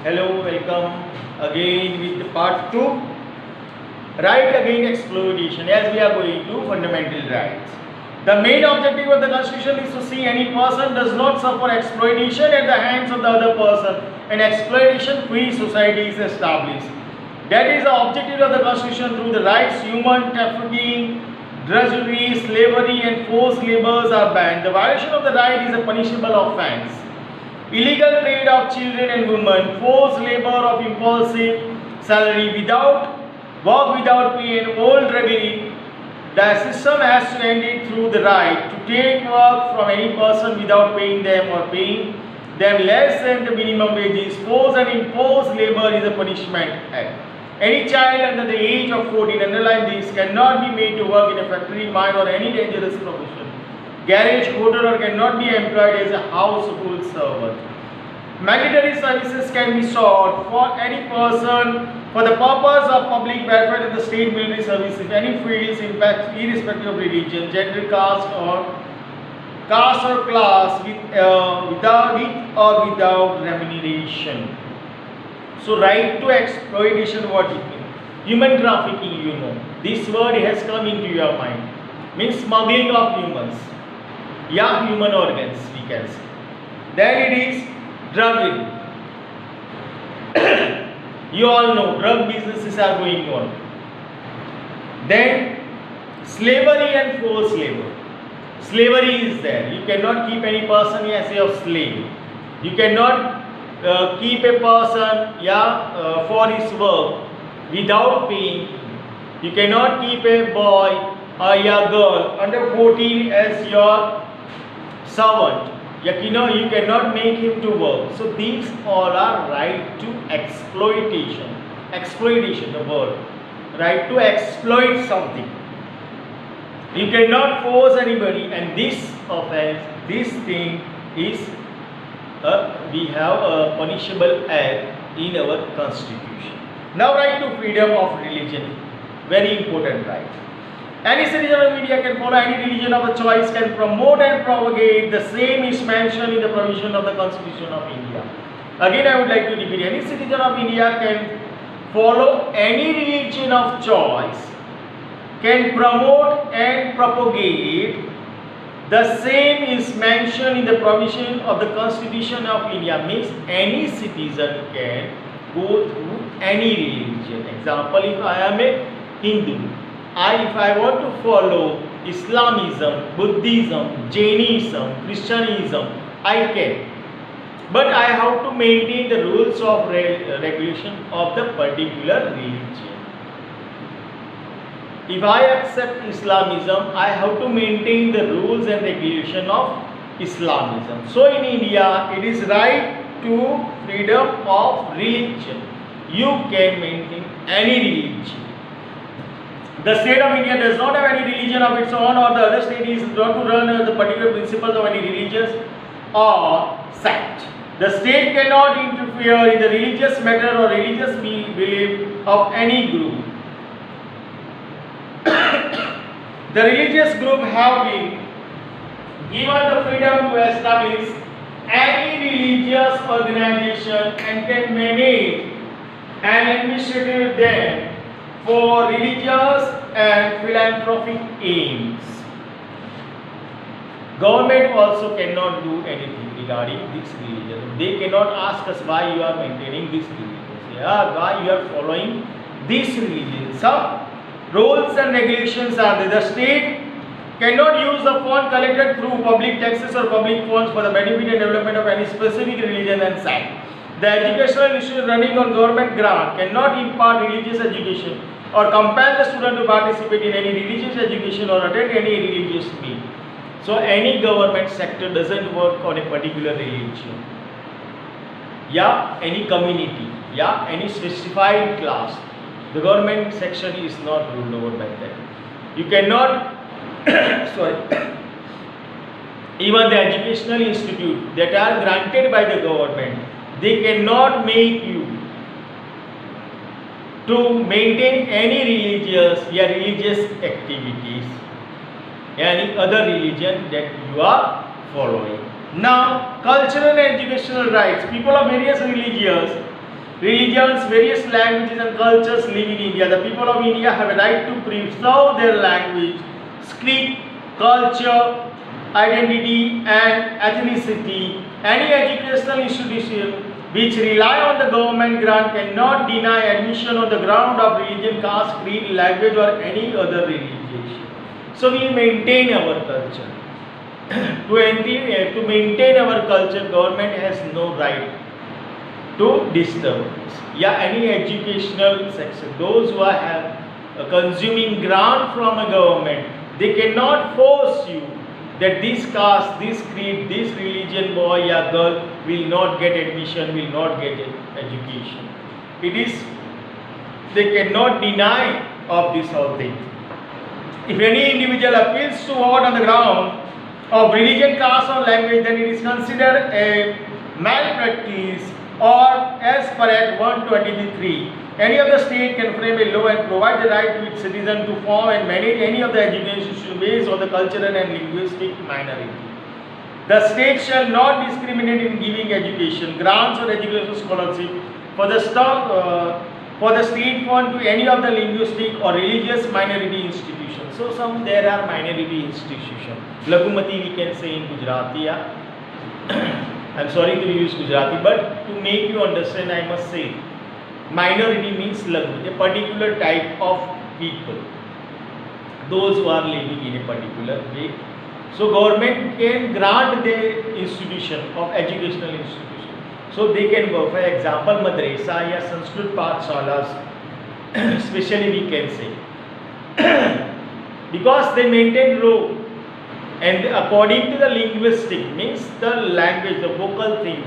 Hello, welcome again with the part 2. Right against exploitation, as we are going to fundamental rights. The main objective of the Constitution is to see any person does not suffer exploitation at the hands of the other person. An exploitation-free society is established. That is the objective of the Constitution through the rights. Human trafficking, drudgery, slavery and forced labors are banned. The violation of the right is a punishable offence. Illegal trade of children and women, forced labor of impulsive salary without work without pay and old drudgery. The system has to end it through the right to take work from any person without paying them or paying them less than the minimum wages. Forced and imposed labor is a punishment act. Any child under the age of 14, underline this, cannot be made to work in a factory, mine or any dangerous profession. Garage, hotel or cannot be employed as a household servant. Mandatory services can be sought for any person for the purpose of public welfare in the state military service if any fields impact irrespective of religion, gender, caste or class with or without remuneration. So right to exploitation, what it means? Human trafficking, you know. This word has come into your mind. Means smuggling of humans. Yeah, human organs we can say. Then it is drug. You all know drug businesses are going on. Then slavery and forced labor. Slavery is there. You cannot keep any person as a slave. You cannot keep a person for his work without paying. You cannot keep a boy or a girl under 14 as your servant. You cannot make him to work. So these all are right to exploitation. Exploitation, the word. Right to exploit something. You cannot force anybody, and this offense, this thing is we have a punishable act in our constitution. Now right to freedom of religion. Very important right. Any citizen of India can follow any religion of a choice, can promote and propagate. The same is mentioned in the provision of the Constitution of India. Again, I would like to repeat, any citizen of India can follow any religion of choice, can promote and propagate. The same is mentioned in the provision of the Constitution of India. Means any citizen can go through any religion. Example, if I am a Hindu, if I want to follow Islamism, Buddhism, Jainism, Christianism, I can. But I have to maintain the rules of regulation of the particular religion. If I accept Islamism, I have to maintain the rules and regulation of Islamism. So in India, it is right to freedom of religion. You can maintain any religion. The state of India does not have any religion of its own, or the other state is not to run the particular principles of any religious or sect. The state cannot interfere in the religious matter or religious belief of any group. The religious group have been given the freedom to establish any religious organization and can manage and administrate them for religious and philanthropic aims. Government also cannot do anything regarding this religion. They cannot ask us why you are maintaining this religion. Why you are following this religion. Some rules and regulations are there. The state cannot use the fund collected through public taxes or public funds for the benefit and development of any specific religion and sect. The educational institution running on government grant cannot impart religious education or compel the student to participate in any religious education or attend any religious meet. So any government sector doesn't work on a particular religion. Any community, any specified class. The government section is not ruled over by that. You cannot, even the educational institute that are granted by the government, they cannot make you to maintain any religious activities, any other religion that you are following. Now, cultural and educational rights. People of various religions, various languages and cultures live in India. The people of India have a right to preserve their language, script, culture, identity and ethnicity. Any educational institution which rely on the government grant cannot deny admission on the ground of religion, caste, creed, language or any other religion. So we maintain our culture. To maintain our culture, government has no right to disturb this. Yeah, any educational section, those who are consuming grant from a government, they cannot force you that this caste, this creed, this religion boy or girl will not get admission, will not get education. It is, they cannot deny of this whole thing. If any individual appeals to vote on the ground of religion, caste or language, then it is considered a malpractice, or as per Act 123, any of the state can frame a law and provide the right to its citizen to form and manage any of the education institutions based on the cultural and linguistic minority. The state shall not discriminate in giving education, grants or educational scholarship for the state fund to any of the linguistic or religious minority institutions. So there are minority institutions. Lagumati we can say in Gujarati. Yeah? I'm sorry to use Gujarati, but to make you understand, I must say, minority means lagu, a particular type of people, those who are living in a particular way. So government can grant the institution of educational institution. So they can work, for example, madrasa or Sanskrit pathshalas, especially we can say, because they maintain law. And according to the linguistic, means the language, the vocal thing,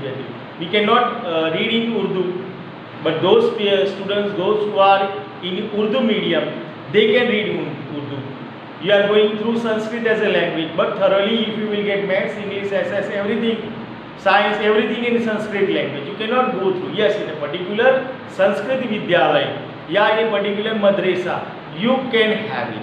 we cannot read in Urdu, but those students, those who are in Urdu medium, they can read Urdu. You are going through Sanskrit as a language, but thoroughly if you will get maths, English, SS, everything, science, everything in Sanskrit language, you cannot go through. Yes, in a particular Sanskrit Vidyalaya, yeah, in a particular madrasa, you can have it.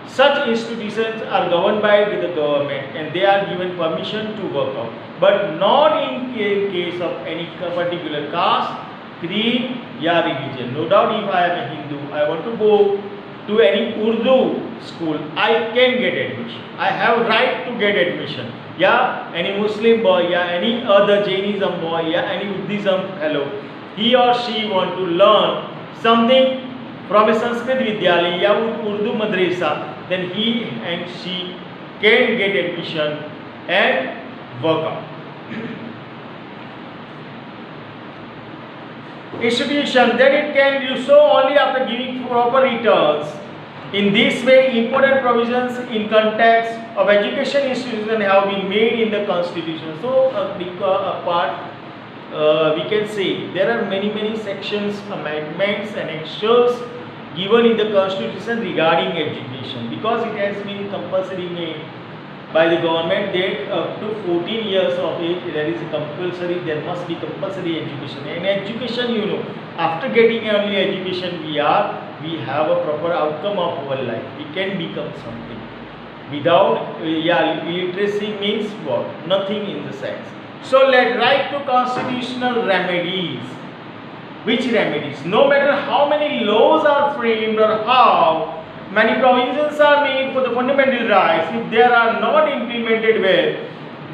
Such institutions are governed by the government and they are given permission to work out, but not in case of any particular caste, creed, or religion. No doubt, if I am a Hindu, I want to go to any Urdu school, I can get admission. I have right to get admission. Yeah, any Muslim boy, yeah, any other Jainism boy, yeah, any Buddhism fellow, he or she want to learn something from a Sanskrit Vidyalaya or Urdu madrasa, then he and she can get admission and work out. Institution, then it can do so only after giving proper returns. In this way, important provisions in context of education institutions have been made in the Constitution. So, a part we can say there are many sections, amendments and annexures given in the Constitution regarding education, because it has been compulsory made by the government that up to 14 years of age there must be compulsory education. And education, you know, after getting early education, we have a proper outcome of our life. We can become something. Without illiteracy means what? Nothing in the sense. So let right to constitutional remedies. Which remedies? No matter how many laws are framed or how many provisions are made for the fundamental rights, if they are not implemented well,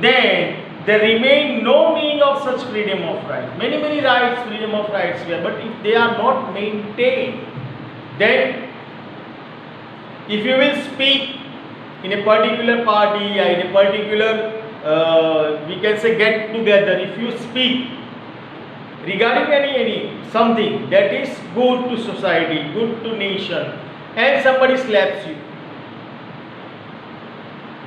then there remain no meaning of such freedom of right. Many rights, freedom of rights were, but if they are not maintained, then if you will speak in a particular party or in a particular we can say get together, if you speak regarding any something that is good to society, good to nation, and somebody slaps you,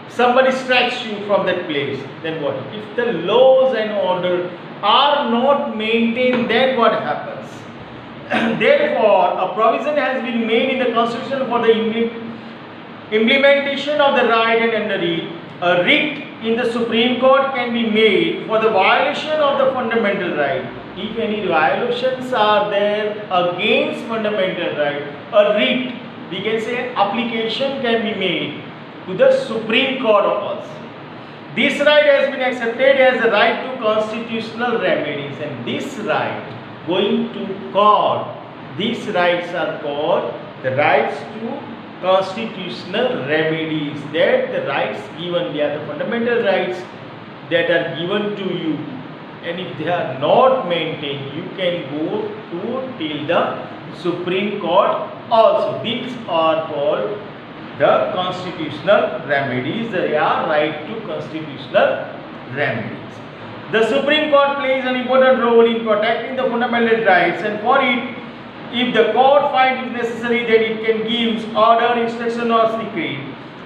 somebody strikes you from that place, then what? If the laws and order are not maintained, then what happens? Therefore, a provision has been made in the Constitution for the implementation of the right, and under it, a writ in the Supreme Court can be made for the violation of the fundamental right. If any violations are there against fundamental right, a writ, we can say application can be made to the Supreme Court of us. This right has been accepted as a right to constitutional remedies, and this right going to court, these rights are called the rights to constitutional remedies. That the rights given, they are the fundamental rights that are given to you, and if they are not maintained, you can go to till the Supreme Court also. These are called the constitutional remedies. They are right to constitutional remedies. The Supreme Court plays an important role in protecting the fundamental rights, and for it, if the court finds it necessary that it can give order, instruction or decree.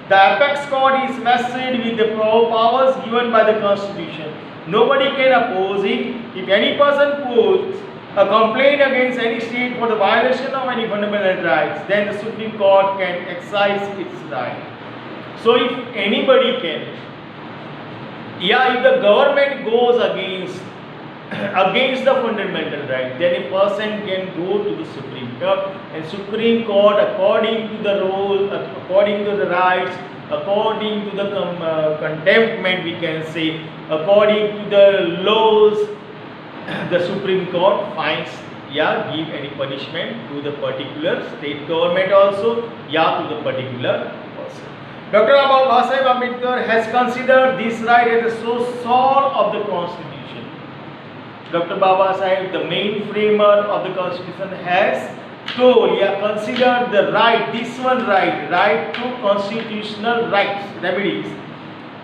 The apex court is vested with the powers given by the Constitution. Nobody can oppose it. If any person puts a complaint against any state for the violation of any fundamental rights, then the Supreme Court can exercise its right. So if anybody can, if the government goes against the fundamental right, then a person can go to the Supreme Court, and Supreme Court, according to the rule, according to the rights, according to the contentment, we can say, according to the laws, the Supreme Court finds, give any punishment to the particular state government also, to the particular person. Dr. Babasaheb Ambedkar has considered this right as the soul of the Constitution. Dr. Babasaheb, the main framer of the Constitution, has told, considered the right, this one right to constitutional rights, remedies,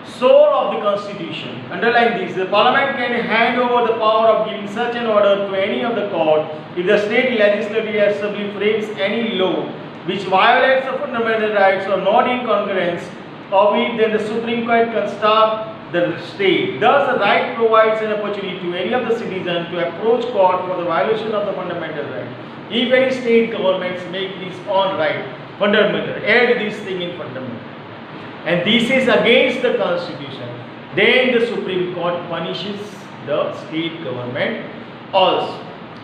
soul of the Constitution. Underline this: the Parliament can hand over the power of giving such an order to any of the court if the state legislative assembly frames any law which violates the fundamental rights or not in concurrence of it, then the Supreme Court can stop the state. Thus, the right provides an opportunity to any of the citizens to approach court for the violation of the fundamental right. If any state governments make this own right fundamental, add this thing in fundamental, and this is against the Constitution, then the Supreme Court punishes the state government also.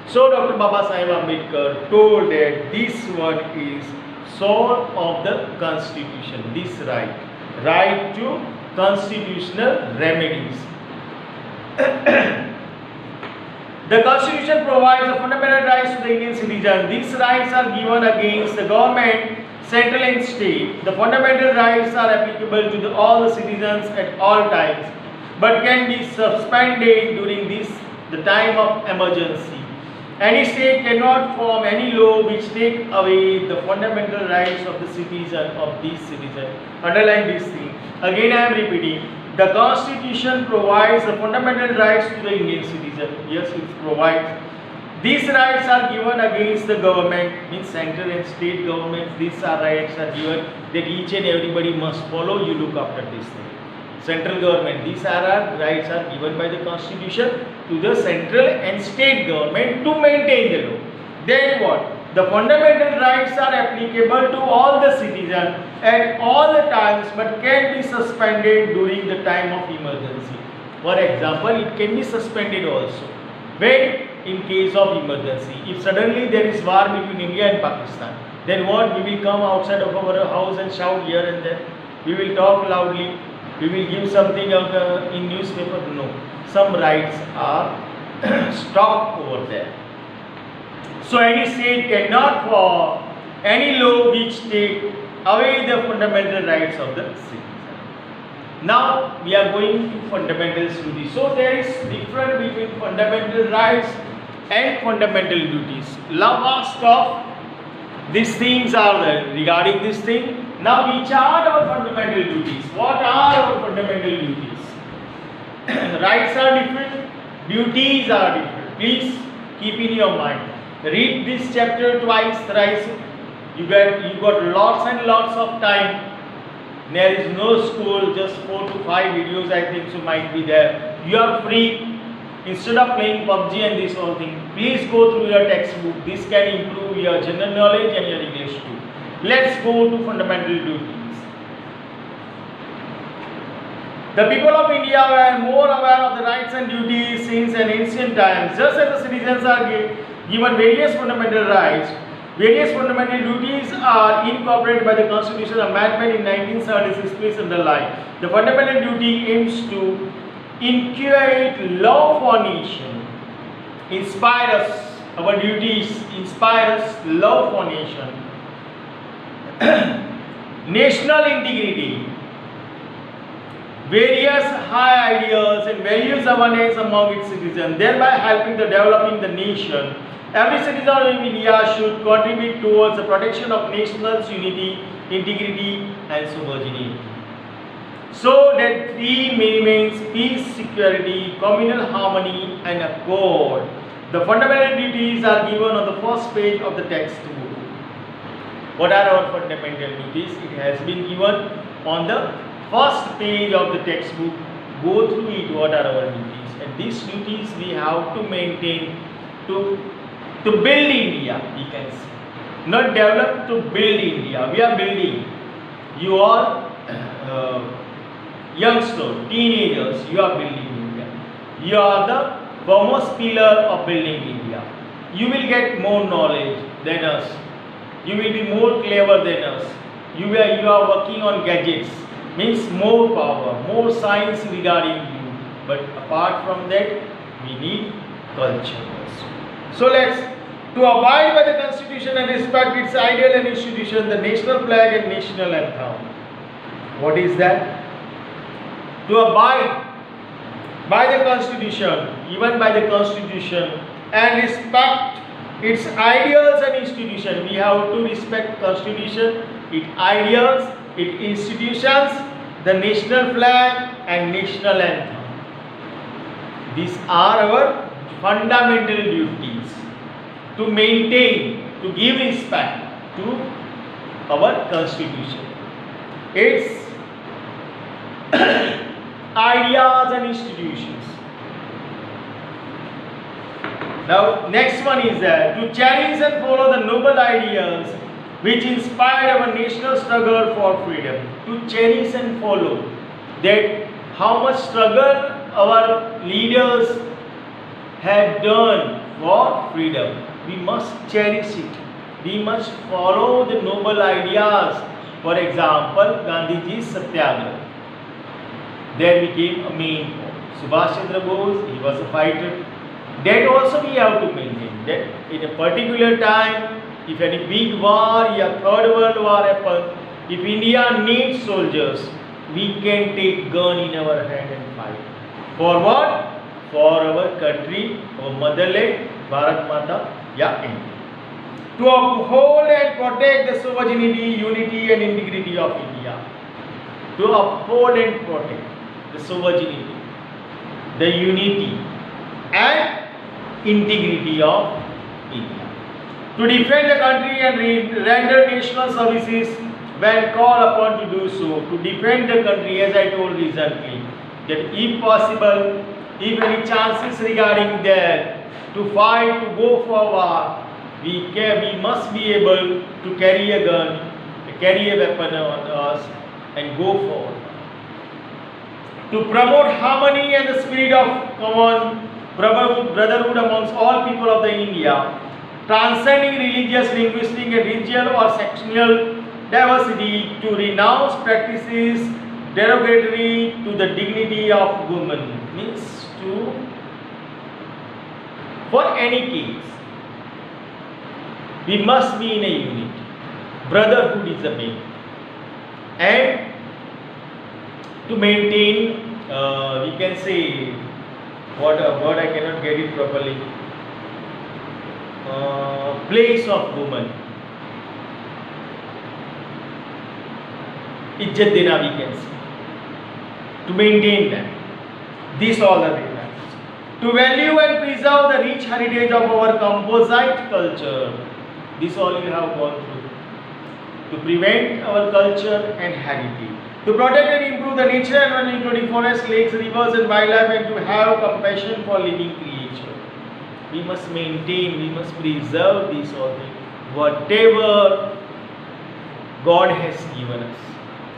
So Dr. Babasaheb Ambedkar told that this one is soul of the Constitution, this right to constitutional remedies. The Constitution provides the fundamental rights to the Indian citizen. These rights are given against the government, central and state. The fundamental rights are applicable to all the citizens at all times, but can be suspended during the time of emergency. Any state cannot form any law which take away the fundamental rights of the citizen, Underline this thing. Again I am repeating. The Constitution provides the fundamental rights to the Indian citizen. Yes, it provides. These rights are given against the government, means central and state governments. These rights are given that each and everybody must follow. You look after this thing. Central government, these rights are given by the Constitution to the central and state government to maintain the law. Then what? The fundamental rights are applicable to all the citizens at all the times, but can be suspended during the time of emergency. For example, it can be suspended also when in case of emergency. If suddenly there is war between India and Pakistan, then what? We will come outside of our house and shout here and there. We will talk loudly. We will give something in newspaper. No, some rights are stopped over there. So any state cannot form any law which take away the fundamental rights of the citizen. Now we are going to fundamental duties. So there is difference between fundamental rights and fundamental duties. Last of these things are there regarding this thing. Now which are our fundamental duties? What are our fundamental duties? Rights are different, duties are different. Please keep in your mind. Read this chapter twice, thrice. You got lots and lots of time. There is no school, just 4 to 5 videos I think so might be there. You are free. Instead of playing PUBG and this whole thing, please go through your textbook. This can improve your general knowledge and your English too. Let's go to fundamental duties. The people of India were more aware of the rights and duties since an ancient times. Just as the citizens are given various fundamental rights, Various fundamental duties are incorporated by the Constitutional Amendment in 1976. Please underline. The fundamental duty aims to inculcate law for nation, inspire us, our duties inspire us, love for nation, national integrity, various high ideals and values awareness among its citizens, thereby helping the developing the nation. Every citizen of India should contribute towards the protection of national unity, integrity and sovereignty. So that three remains peace, security, communal harmony and accord. The fundamental duties are given on the first page of the textbook. What are our fundamental duties? It has been given on the first page of the textbook. Go through it. What are our duties? And these duties we have to maintain to build India, we can say. Not develop, to build India. We are building. You are youngsters, teenagers, you are building India. You are the foremost pillar of building India. You will get more knowledge than us. You will be more clever than us. You are working on gadgets, means more power, more science regarding you. But apart from that, we need culture also. So to abide by the Constitution and respect its ideal and institution, the national flag and national anthem. What is that? To abide by the Constitution, even by the Constitution, and respect its ideals and institution. We have to respect Constitution, its ideals, its institutions, the national flag and national anthem. These are our fundamental duties to maintain, to give respect to our Constitution, its ideas and institutions. Now next one is that to cherish and follow the noble ideals which inspired our national struggle for freedom. To cherish and follow that how much struggle our leaders have done for freedom. We must cherish it. We must follow the noble ideas. For example, Gandhiji's Satyagraha. There became a main point. Subhash Chandra Bose, he was a fighter. That also we have to maintain. That in a particular time, if any big war or third world war happens, if India needs soldiers, we can take gun in our hand and fight. For what? For our country, our motherland, Bharat Mata, ya India. To uphold and protect the sovereignty, unity and integrity of India. To uphold and protect the sovereignty, the unity and integrity of India. To defend the country and render national services when called upon to do so. To defend the country, as I told recently, that if possible, if any chances regarding that, to fight, to go for war, we must be able to carry a gun, carry a weapon on us and go forward. To promote harmony and the spirit of common brotherhood amongst all people of the India, transcending religious, linguistic and regional or sectional diversity, to renounce practices derogatory to the dignity of women. Means for any case, we must be in a unit. Brotherhood is the main. And to maintain, we can say, what a word I cannot get it properly, place of woman. Izzat dena, we can say. To maintain that. These all are the to value and preserve the rich heritage of our composite culture. This all you have gone through. To prevent our culture and heritage. To protect and improve the nature environment including forests, lakes, rivers and wildlife, and to have compassion for living creatures. We must maintain, we must preserve these all things. Whatever God has given us.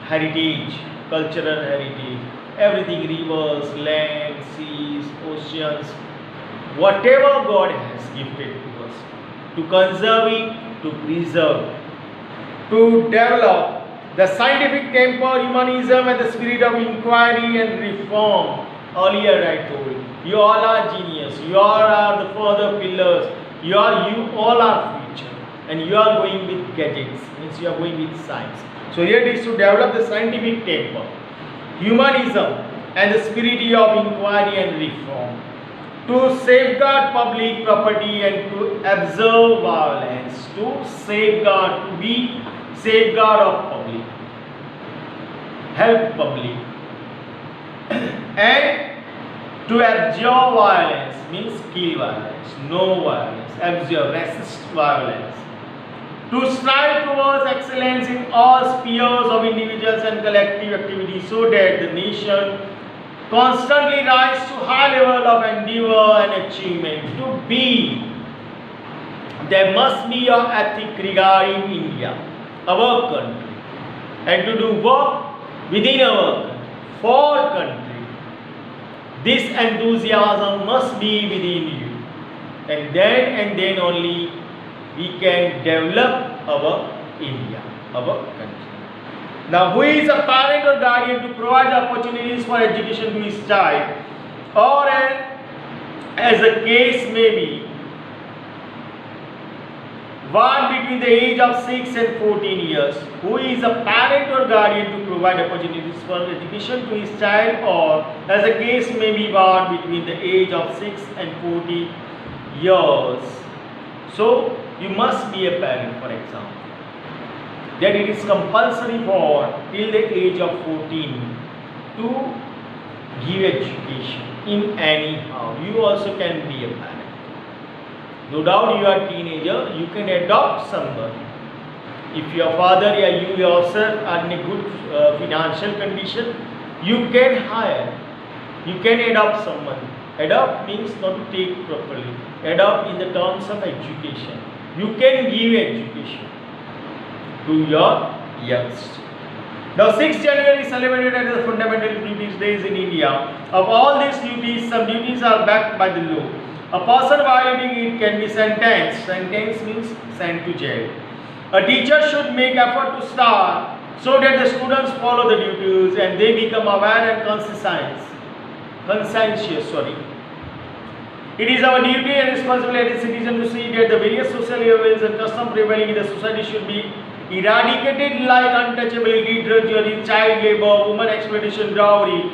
Heritage, cultural heritage. Everything, rivers, land, seas, oceans, whatever God has gifted to us, to conserve it, to preserve, to develop the scientific temper, humanism, and the spirit of inquiry and reform. Earlier I told you all are genius, you all are the further pillars, you all are future, and you are going with gadgets, means you are going with science. So here it is to develop the scientific temper, humanism, and the spirit of inquiry and reform, to safeguard public property and to observe violence, to safeguard, to be safeguard of public, help public, and to observe violence means kill violence, no violence, observe, resist violence, to strive towards excellence in all spheres of individuals and collective activities so that the nation constantly rise to high level of endeavor and achievement. To be, there must be an ethic regarding India, our country, and to do work within our country, for country. This enthusiasm must be within you, and then only we can develop our India, our country. Now, who is a parent or guardian to provide opportunities for education to his child, or as the case may be, one between the age of 6 and 14 years, who is a parent or guardian to provide opportunities for education to his child, or as the case may be, one between the age of 6 and 40 years. So, you must be a parent, for example, that it is compulsory for till the age of 14 to give education in any how. You also can be a parent. No doubt you are a teenager, you can adopt somebody. If your father or you yourself are in a good financial condition, you can hire, you can adopt someone. Adopt means not to take properly. Adopt in the terms of education. You can give education to your youngsters. Now 6th January is celebrated as the Fundamental Duties Days in India. Of all these duties, some duties are backed by the law. A person violating it can be sentenced. Sentence means sent to jail. A teacher should make effort to start so that the students follow the duties and they become aware and conscientious. It is our duty and responsibility as citizens to see that the various social evils and customs prevailing in the society should be eradicated, like untouchability, drudgery, child labor, woman exploitation, dowry,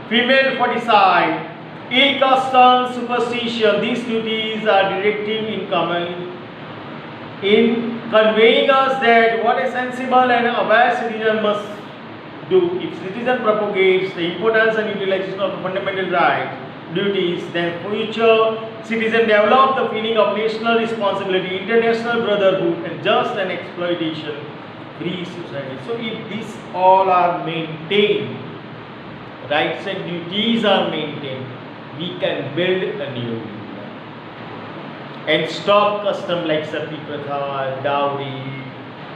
female foeticide, ill customs, superstition. These duties are directive in conveying us that what a sensible and aware citizen must do. If citizen propagates the importance and utilization of the fundamental rights, duties, then future citizens develop the feeling of national responsibility, international brotherhood, and just and exploitation free society. So if these all are maintained, rights and duties are maintained, we can build a new India and stop custom like sati pratha, dowry,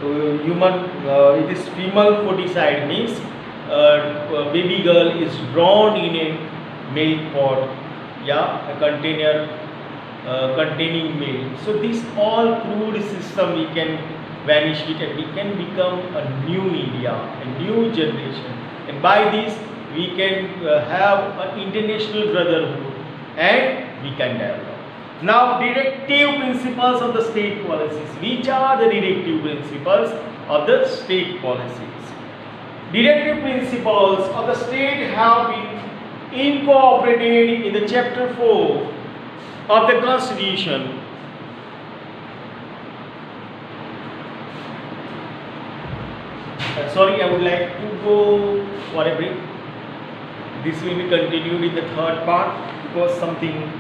it is female foeticide, means baby girl is drawn in a milk pot, a container containing milk. So this all crude system we can vanish it and we can become a new India, a new generation, and by this we can have an international brotherhood and we can develop. Now, directive principles of the state policies. Which are the directive principles of the state policies? Directive principles of the state have been incorporated in the chapter 4 of the Constitution. Sorry, I would like to go for a break. This will be continued in the third part because something,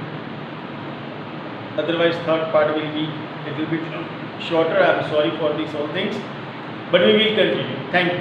otherwise third part will be a little bit shorter. I am sorry for these all things, but we will continue. Thank you.